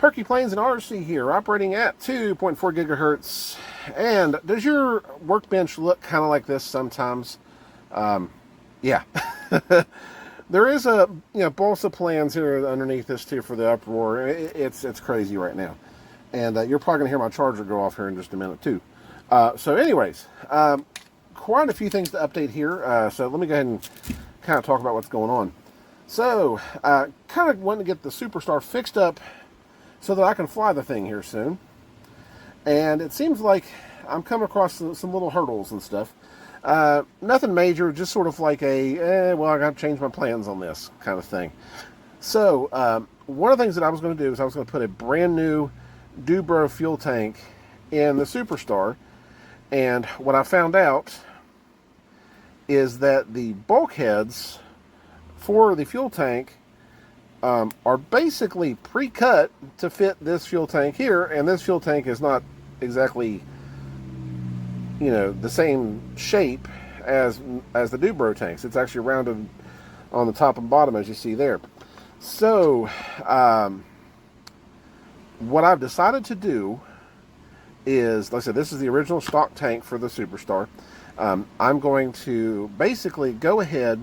PerkyPlanes and RC here, operating at 2.4 gigahertz. And does your workbench look kind of like this sometimes? Yeah. There is a balsa plans here underneath this too for the uproar. It's crazy right now. And you're probably going to hear my charger go off here in just a minute too. So anyways, quite a few things to update here. So let me go ahead and kind of talk about what's going on. So, kind of wanting to get the Superstar fixed up so that I can fly the thing here soon. And it seems like I'm coming across some little hurdles and stuff. Nothing major, just sort of like well, I got to change my plans on this kind of thing. So, one of the things that I was going to do is I was going to put a brand new Dubro fuel tank in the Superstar. And what I found out is that the bulkheads for the fuel tank are basically pre-cut to fit this fuel tank here, and this fuel tank is not exactly, the same shape as the Dubro tanks. It's actually rounded on the top and bottom, as you see there. So, what I've decided to do is, like I said, this is the original stock tank for the Superstar. I'm going to basically go ahead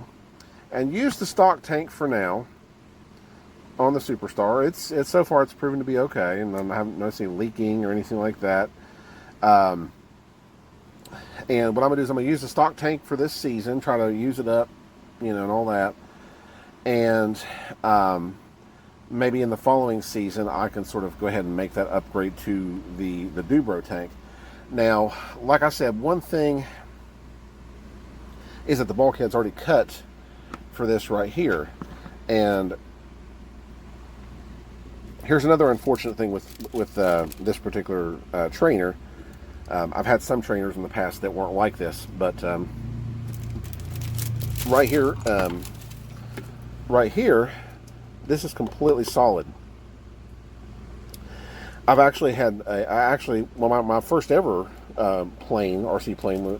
and use the stock tank for now on the Superstar. It's so far it's proven to be okay, and I haven't noticed any leaking or anything like that. And what I'm gonna do is I'm gonna use the stock tank for this season, try to use it up, and all that. And maybe in the following season I can sort of go ahead and make that upgrade to the Dubro tank. Now, like I said, one thing is that the bulkhead's already cut for this right here, and here's another unfortunate thing with this particular trainer. I've had some trainers in the past that weren't like this, but right here, this is completely solid. I've actually had my first ever RC plane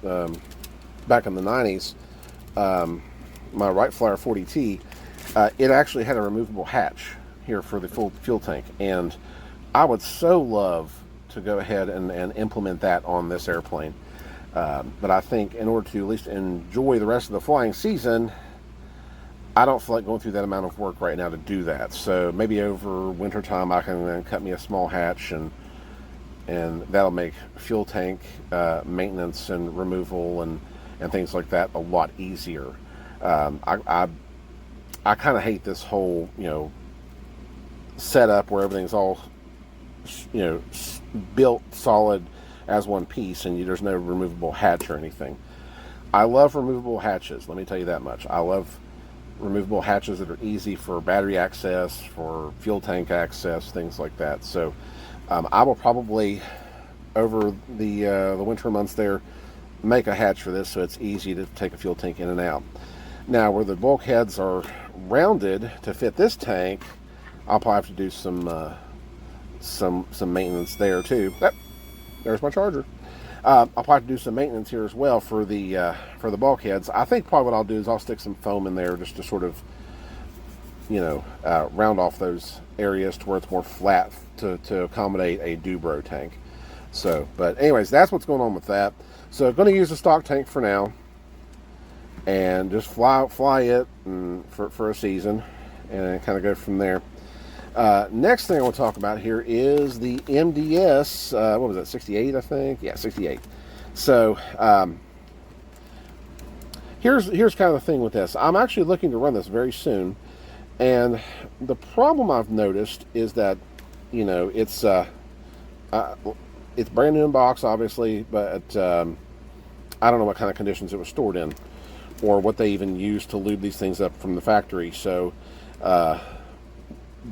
back in the 90s. My Wright Flyer 40T, it actually had a removable hatch here for the full fuel tank, and I would so love to go ahead and implement that on this airplane. But I think in order to at least enjoy the rest of the flying season, I don't feel like going through that amount of work right now to do that. So maybe over winter time I can cut me a small hatch, and that'll make fuel tank maintenance and removal and things like that a lot easier. I kind of hate this whole setup where everything's all built solid as one piece and there's no removable hatch or anything. I love removable hatches, let me tell you that much. I love removable hatches that are easy for battery access, for fuel tank access, things like that. So I will probably, over the winter months there, make a hatch for this so it's easy to take a fuel tank in and out. Now, where the bulkheads are rounded to fit this tank, I'll probably have to do some maintenance there too. There's my charger. I'll probably have to do some maintenance here as well for the bulkheads. I think probably what I'll do is I'll stick some foam in there just to sort of round off those areas to where it's more flat to accommodate a Dubro tank. So, but anyways, that's what's going on with that. So I'm going to use the stock tank for now and just fly it for a season and kind of go from there. Next thing I want to talk about here is the MDS, what was that, 68 I think? Yeah, 68. So here's kind of the thing with this. I'm actually looking to run this very soon, and the problem I've noticed is that it's brand new in box obviously, but I don't know what kind of conditions it was stored in or what they even used to lube these things up from the factory. So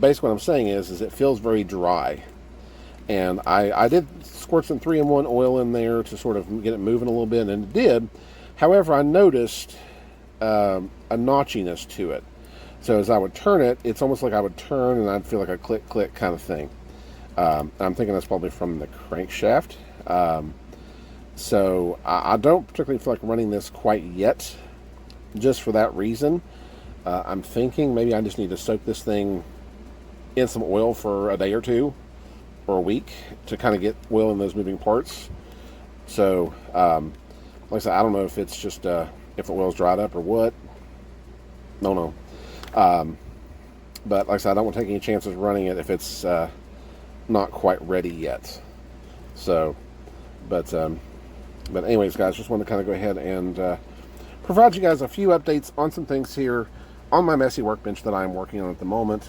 basically what I'm saying is it feels very dry, and I did squirt some 3-in-1 oil in there to sort of get it moving a little bit, and it did. However, I noticed a notchiness to it. So as I would turn it, it's almost like I would turn and I'd feel like a click click kind of thing. I'm thinking that's probably from the crankshaft. So I don't particularly feel like running this quite yet, just for that reason. I'm thinking maybe I just need to soak this thing in some oil for a day or two or a week to kind of get oil in those moving parts. So, like I said, I don't know if it's just if the oil's dried up or what. No, no. But like I said, I don't want to take any chances running it if it's not quite ready yet. So, but anyways, guys, just want to kind of go ahead and provide you guys a few updates on some things here on my messy workbench that I'm working on at the moment.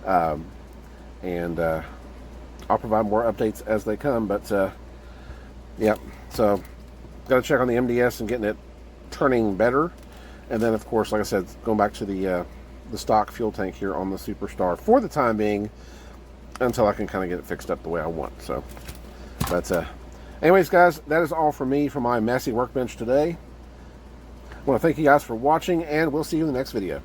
And I'll provide more updates as they come. But yeah, so got to check on the MDS and getting it turning better. And then, of course, like I said, going back to the stock fuel tank here on the Superstar for the time being, until I can kind of get it fixed up the way I want. So, but anyways, guys, that is all from me for my messy workbench today. I want to thank you guys for watching, and we'll see you in the next video.